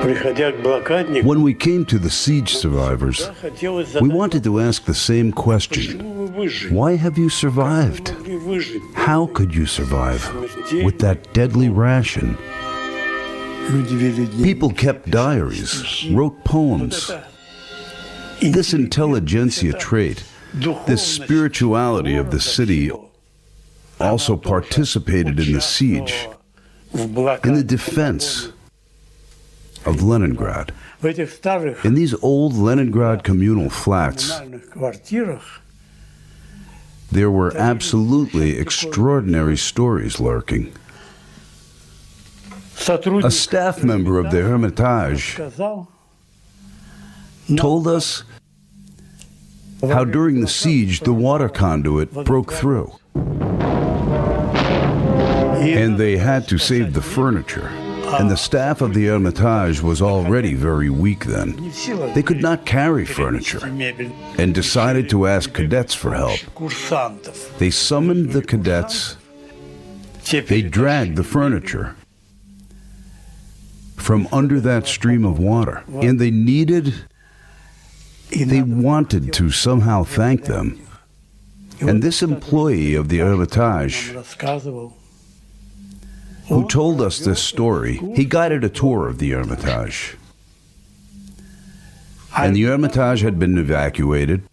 When we came to the siege survivors, we wanted to ask the same question. Why have you survived? How could you survive with that deadly ration? People kept diaries, wrote poems. This intelligentsia trait, this spirituality of the city, also participated in the siege, in the defense of Leningrad. In these old Leningrad communal flats, there were absolutely extraordinary stories lurking. A staff member of the Hermitage told us how during the siege the water conduit broke through, and they had to save the furniture. And the staff of the Hermitage was already very weak then. They could not carry furniture and decided to ask cadets for help. They summoned the cadets. They dragged the furniture from under that stream of water. And they wanted to somehow thank them. And this employee of the Hermitage, who told us this story, he guided a tour of the Hermitage. And the Hermitage had been evacuated.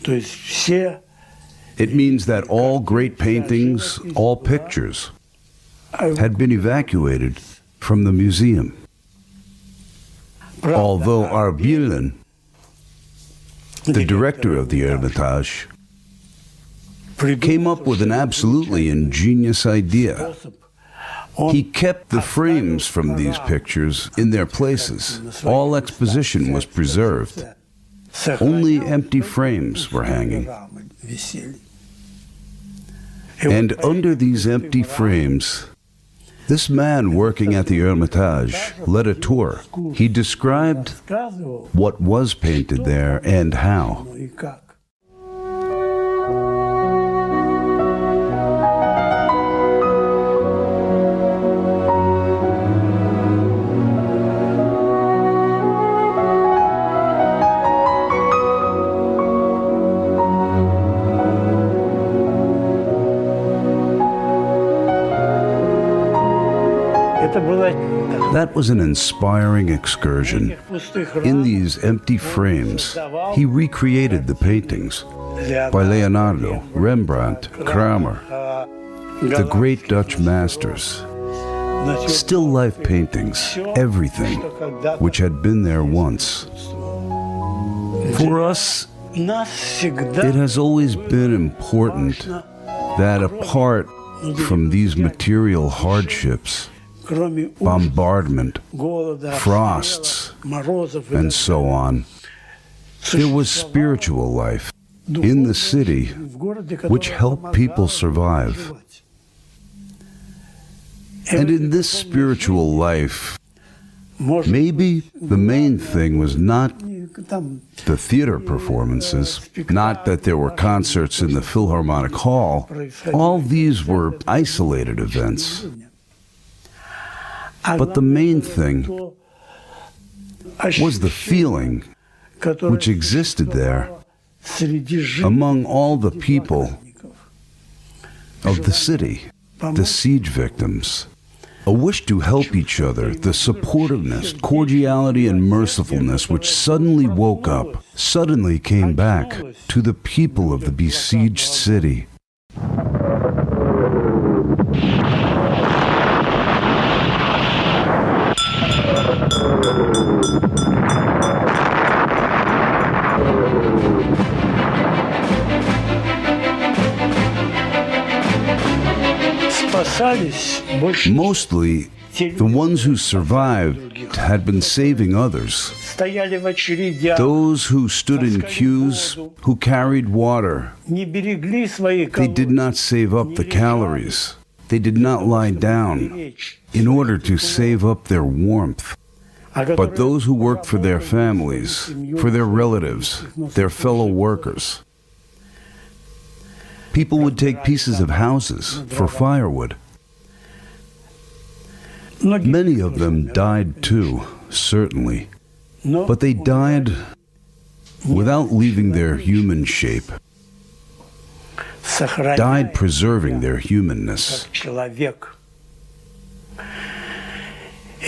It means that all great paintings, all pictures, had been evacuated from the museum. Although Arbilin, the director of the Hermitage, came up with an absolutely ingenious idea. He kept the frames from these pictures in their places. All exposition was preserved. Only empty frames were hanging. And under these empty frames, this man working at the Hermitage led a tour. He described what was painted there and how. That was an inspiring excursion. In these empty frames, he recreated the paintings by Leonardo, Rembrandt, Kramer, the great Dutch masters. Still life paintings, everything which had been there once. For us, it has always been important that apart from these material hardships, bombardment, frosts, and so on, there was spiritual life in the city which helped people survive. And in this spiritual life, maybe the main thing was not the theater performances, not that there were concerts in the Philharmonic Hall. All these were isolated events. But the main thing was the feeling which existed there among all the people of the city, the siege victims. A wish to help each other, the supportiveness, cordiality, and mercifulness which suddenly woke up, suddenly came back to the people of the besieged city. Mostly, the ones who survived had been saving others. Those who stood in queues, who carried water, they did not save up the calories. They did not lie down in order to save up their warmth. But those who worked for their families, for their relatives, their fellow workers, people would take pieces of houses for firewood. Many of them died too. certainly, but they died without leaving their human shape, died preserving their humanness.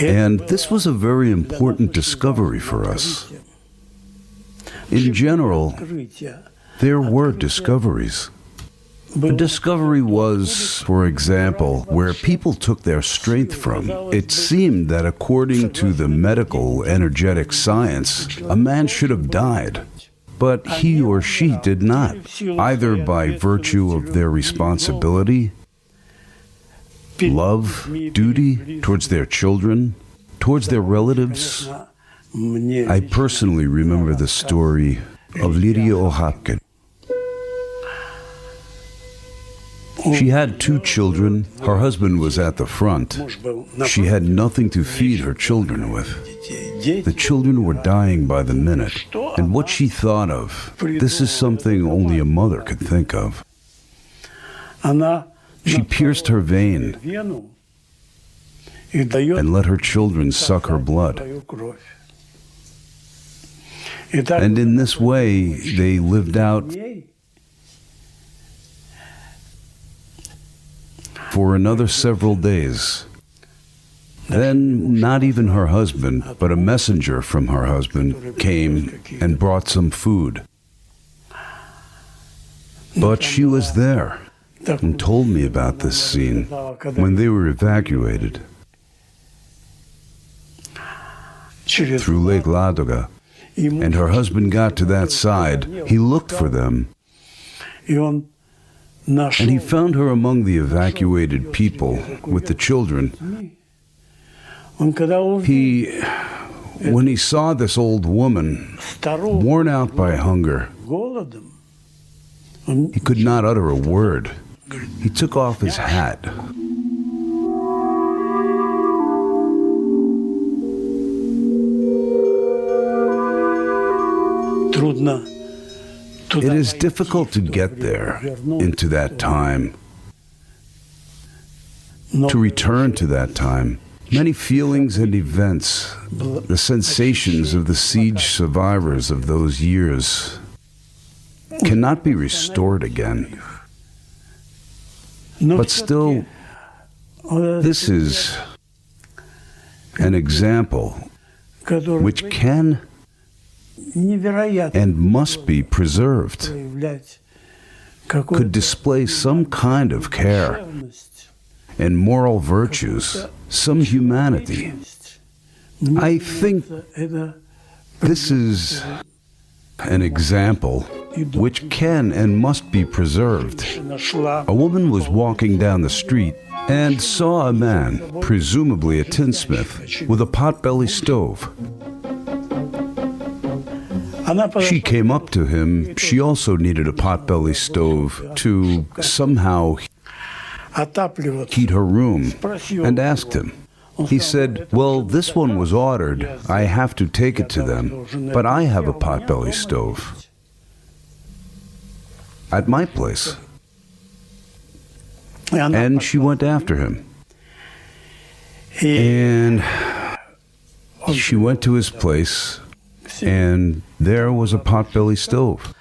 And this was a very important discovery for us. In general, there were discoveries. The discovery was, for example, where people took their strength from. It seemed that according to the medical energetic science, a man should have died. But he or she did not, either by virtue of their responsibility, love, duty towards their children, towards their relatives. I personally remember the story of Lydia Ohapkin. She had 2 children. Her husband was at the front. She had nothing to feed her children with. The children were dying by the minute. And what she thought of, this is something only a mother could think of. She pierced her vein and let her children suck her blood. And in this way, they lived out for another several days. Then, not even her husband, but a messenger from her husband came and brought some food. But she was there and told me about this scene when they were evacuated through Lake Ladoga. And her husband got to that side. He looked for them. And he found her among the evacuated people with the children. When he saw this old woman, worn out by hunger, he could not utter a word. He took off his hat. It is difficult to get there, into that time, to return to that time. Many feelings and events, the sensations of the siege survivors of those years, cannot be restored again. But still, this is an example which can and must be preserved, could display some kind of care and moral virtues, some humanity. I think this is an example which can and must be preserved. A woman was walking down the street and saw a man, presumably a tinsmith, with a potbelly stove. She came up to him. She also needed a potbelly stove to somehow heat her room, and asked him. He said, "Well, this one was ordered. I have to take it to them, but I have a potbelly stove at my place." And she went after him. And she went to his place, and there was a potbelly stove.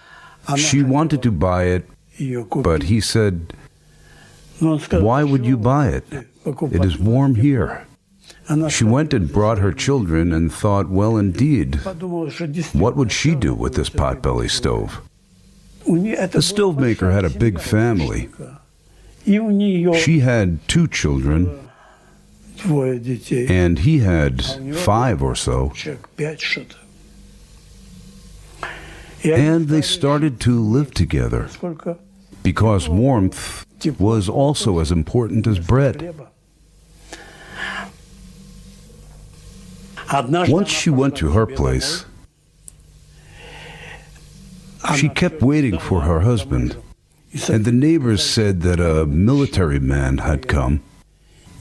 She wanted to buy it, but he said, "Why would you buy it? It is warm here." She went and brought her children and thought, well, indeed, what would she do with this potbelly stove? The stove maker had a big family. She had 2 children, and he had 5 or so. And they started to live together, because warmth was also as important as bread. Once she went to her place, she kept waiting for her husband, and the neighbors said that a military man had come.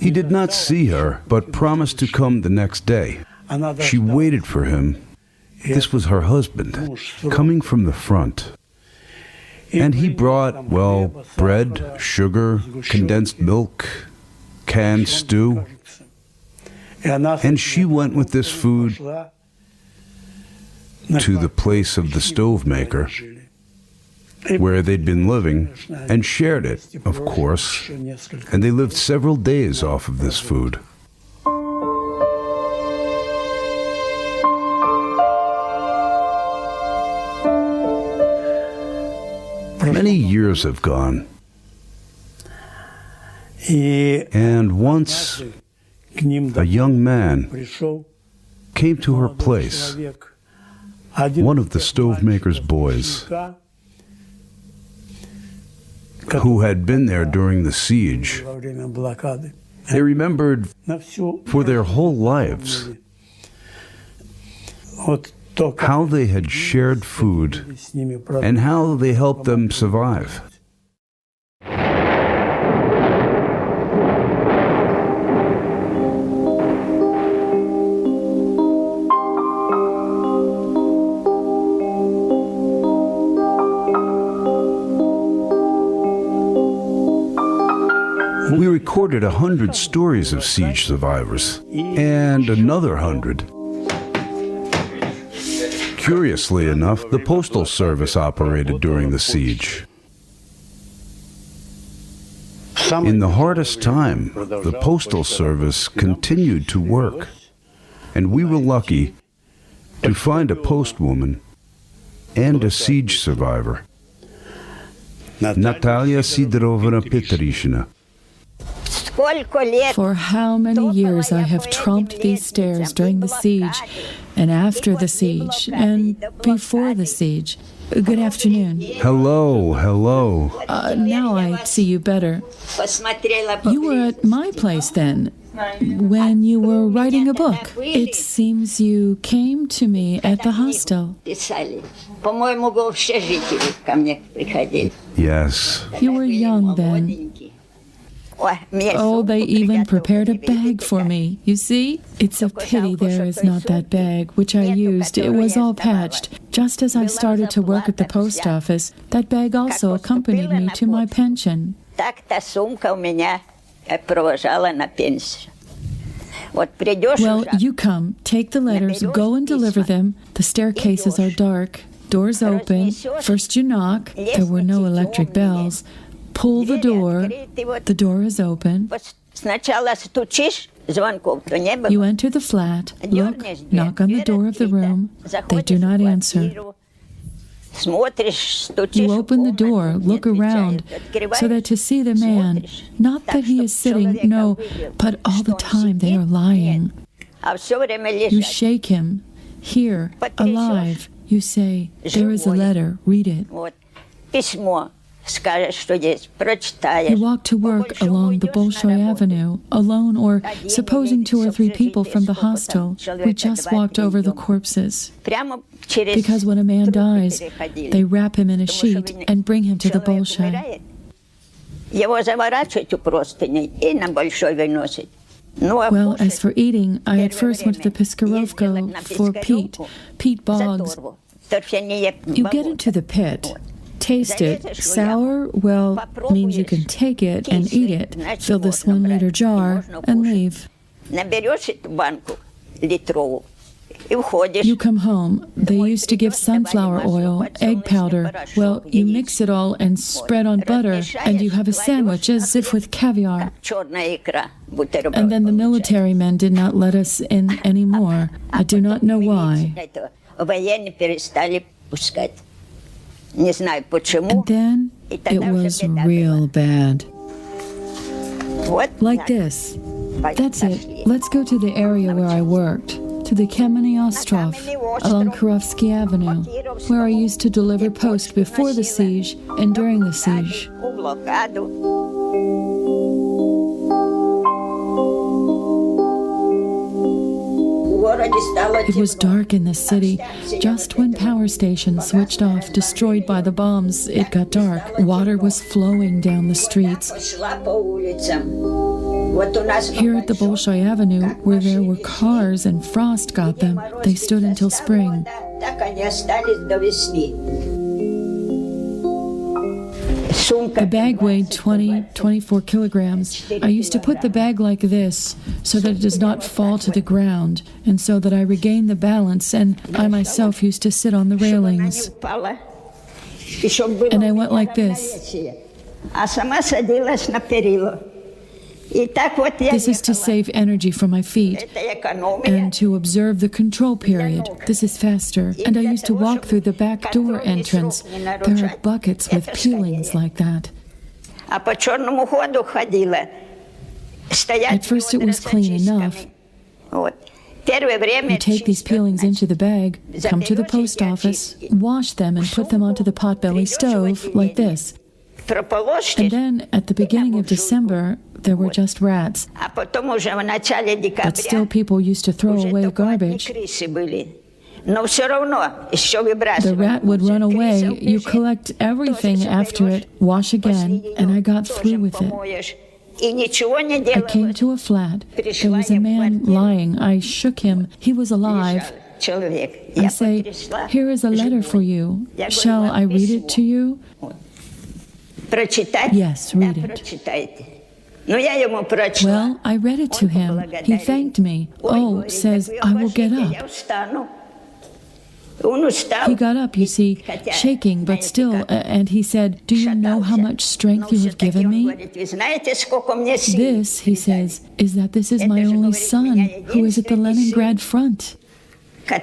He did not see her, but promised to come the next day. She waited for him. This was her husband, coming from the front. And he brought, well, bread, sugar, condensed milk, canned stew. And she went with this food to the place of the stove maker, where they'd been living, and shared it, of course, and they lived several days off of this food. Many years have gone, and once a young man came to her place, one of the stove maker's boys, who had been there during the siege. They remembered for their whole lives how they had shared food and how they helped them survive. We recorded 100 stories of siege survivors, and another 100. Curiously enough, the Postal Service operated during the siege. In the hardest time, the Postal Service continued to work, and we were lucky to find a postwoman and a siege survivor, Natalia Sidorovna Petrishina. For how many years I have tromped these stairs during the siege, and after the siege, and before the siege. Good afternoon. Hello, hello. Now I see you better. You were at my place then, when you were writing a book. It seems you came to me at the hostel. Yes. You were young then. Oh, they even prepared a bag for me. You see? It's a pity there is not that bag, which I used. It was all patched. Just as I started to work at the post office, that bag also accompanied me to my pension. Well, you come, take the letters, go and deliver them. The staircases are dark, doors open. First you knock. There were no electric bells. Pull the door is open. You enter the flat, look, knock on the door of the room. They do not answer. You open the door, look around, so that to see the man, not that he is sitting, no, but all the time they are lying. You shake him. Here, alive. You say, there is a letter, read it. You walk to work along the Bolshoi Avenue, alone or supposing 2 or 3 people from the hostel. We just walked over the corpses. Because when a man dies, they wrap him in a sheet and bring him to the Bolshoi. Well, as for eating, I at first went to the Piskarovka for Pete Boggs. You get into the pit. Taste it. Sour, well, means you can take it and eat it. Fill this 1-liter jar and leave. You come home. They used to give sunflower oil, egg powder. Well, you mix it all and spread on butter, and you have a sandwich as if with caviar. And then the military men did not let us in anymore. I do not know why. And then it was real bad. Like this. That's it. Let's go to the area where I worked, to the Kamenny Ostrov, along Kurovsky Avenue, where I used to deliver post before the siege and during the siege. It was dark in the city. Just when power stations switched off, destroyed by the bombs, it got dark. Water was flowing down the streets. Here at the Bolshoi Avenue, where there were cars and frost got them, they stood until spring. The bag weighed 24 kilograms. I used to put the bag like this so that it does not fall to the ground and so that I regain the balance, and I myself used to sit on the railings. And I went like this. This is to save energy from my feet and to observe the control period. This is faster. And I used to walk through the back door entrance. There are buckets with peelings like that. At first it was clean enough. You take these peelings into the bag, come to the post office, wash them and put them onto the potbelly stove like this. And then, at the beginning of December, there were just rats. But still people used to throw away garbage. The rat would run away. You collect everything after it, wash again, and I got through with it. I came to a flat. There was a man lying. I shook him. He was alive. I say, "Here is a letter for you. Shall I read it to you?" Yes, read it. Well, I read it to him. He thanked me. Oh, says, "I will get up." He got up, you see, shaking, but still, and he said, "Do you know how much strength you have given me?" This, he says, is that this is my only son, who is at the Leningrad front. And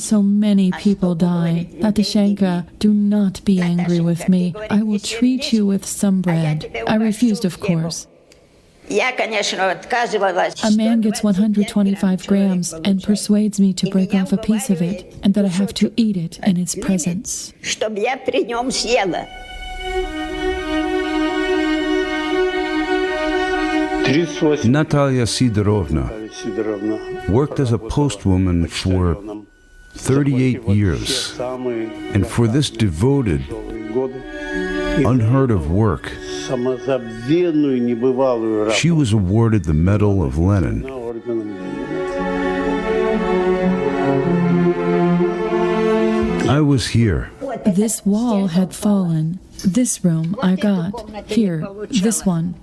so many people die. Natashenka, do not be angry with me. I will treat you with some bread. I refused, of course. A man gets 125 grams and persuades me to break off a piece of it, and that I have to eat it in his presence. Natalia Sidorovna worked as a postwoman for 38 years, and for this devoted, unheard of work, she was awarded the Medal of Lenin. I was here. This wall had fallen. This room I got. Here, this one.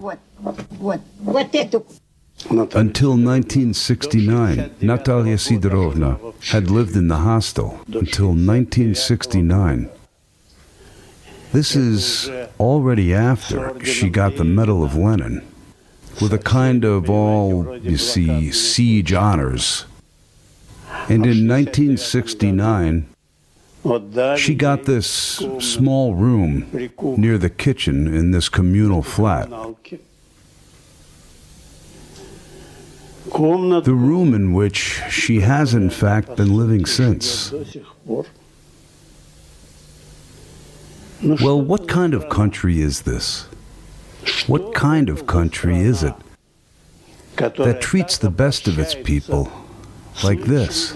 Until 1969, Natalia Sidorovna had lived in the hostel until 1969. This is already after she got the Medal of Lenin, with a kind of all, you see, siege honors. And in 1969, she got this small room near the kitchen in this communal flat. The room in which she has in fact been living since. Well, what kind of country is this? What kind of country is it that treats the best of its people like this?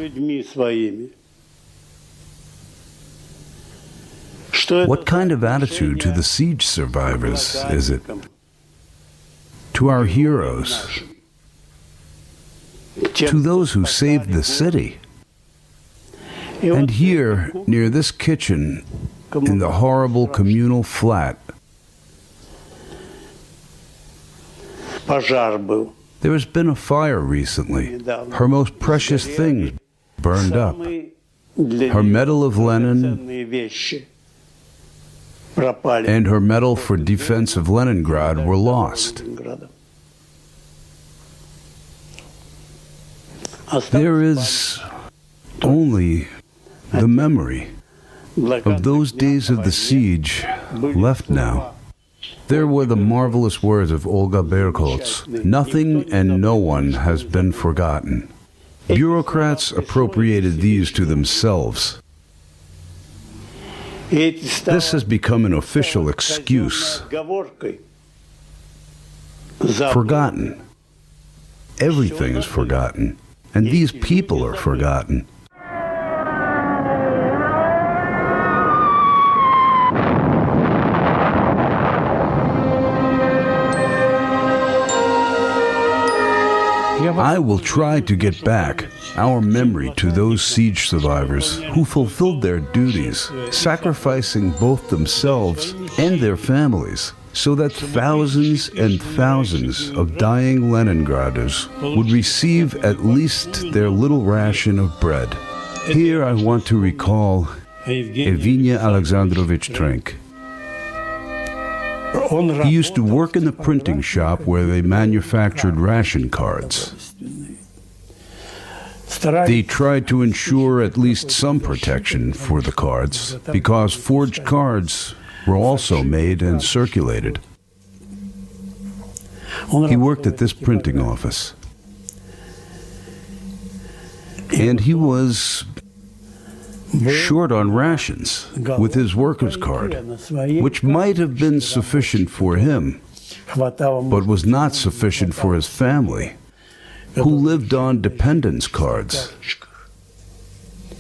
What kind of attitude to the siege survivors is it? To our heroes? To those who saved the city? And here, near this kitchen, in the horrible communal flat, there has been a fire recently. Her most precious things burned up. Her Medal of Lenin and her Medal for Defense of Leningrad were lost. There is only the memory of those days of the siege left now. There were the marvelous words of Olga Berkholz: "Nothing and no one has been forgotten." Bureaucrats appropriated these to themselves. This has become an official excuse. Forgotten. Everything is forgotten. And these people are forgotten. I will try to get back our memory to those siege survivors who fulfilled their duties, sacrificing both themselves and their families, so that thousands and thousands of dying Leningraders would receive at least their little ration of bread. Here I want to recall Evgeny Alexandrovich Trenk. He used to work in the printing shop where they manufactured ration cards. They tried to ensure at least some protection for the cards, because forged cards were also made and circulated. He worked at this printing office. And he was short on rations with his worker's card, which might have been sufficient for him, but was not sufficient for his family, who lived on dependence cards.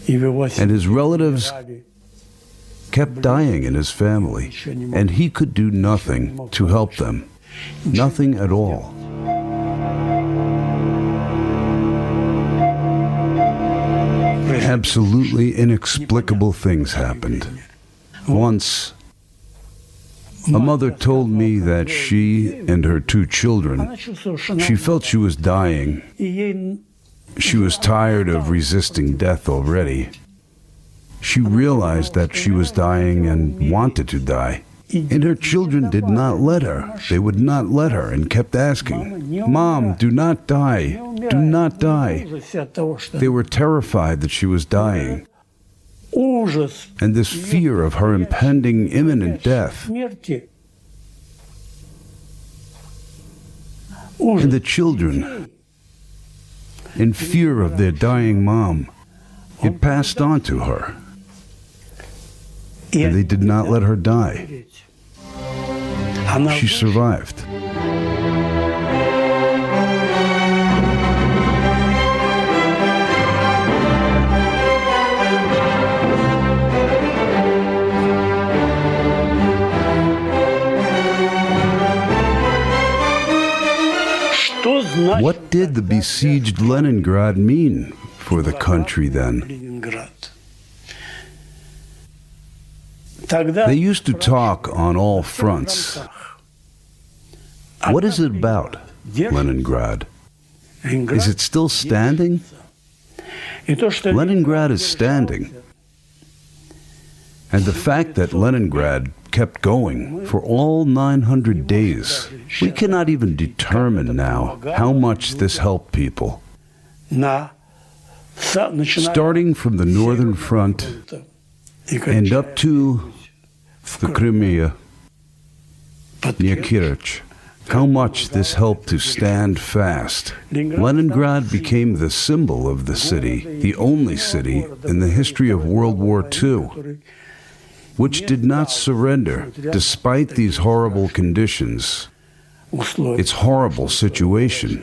And his relatives kept dying in his family, and he could do nothing to help them, nothing at all. Absolutely inexplicable things happened. Once, a mother told me that she and her 2 children, she felt she was dying. She was tired of resisting death already. She realized that she was dying and wanted to die. And her children did not let her. They would not let her and kept asking, "Mom, do not die. Do not die." They were terrified that she was dying. And this fear of her impending imminent death. And the children, in fear of their dying mom, it passed on to her. And they did not let her die. She survived. What did the besieged Leningrad mean for the country then? They used to talk on all fronts. What is it about, Leningrad? Is it still standing? Leningrad is standing. And the fact that Leningrad kept going for all 900 days, we cannot even determine now how much this helped people. Starting from the northern front and up to the Crimea, near Kirch, how much this helped to stand fast. Leningrad became the symbol of the city, the only city in the history of World War II, which did not surrender despite these horrible conditions, its horrible situation.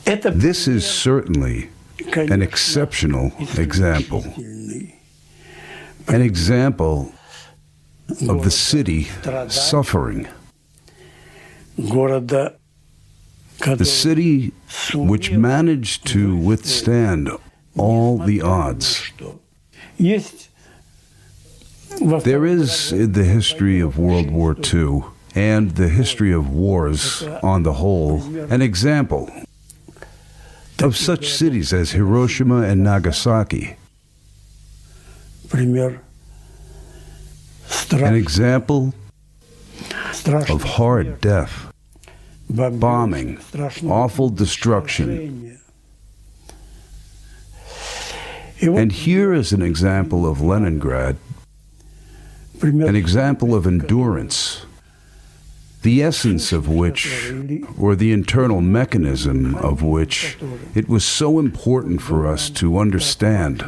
This is certainly an exceptional example. An example of the city suffering. The city which managed to withstand all the odds. There is in the history of World War II and the history of wars on the whole an example of such cities as Hiroshima and Nagasaki. An example of hard death, bombing, awful destruction. And here is an example of Leningrad, an example of endurance, the essence of which, or the internal mechanism of which, it was so important for us to understand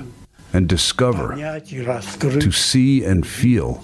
and discover, to see and feel.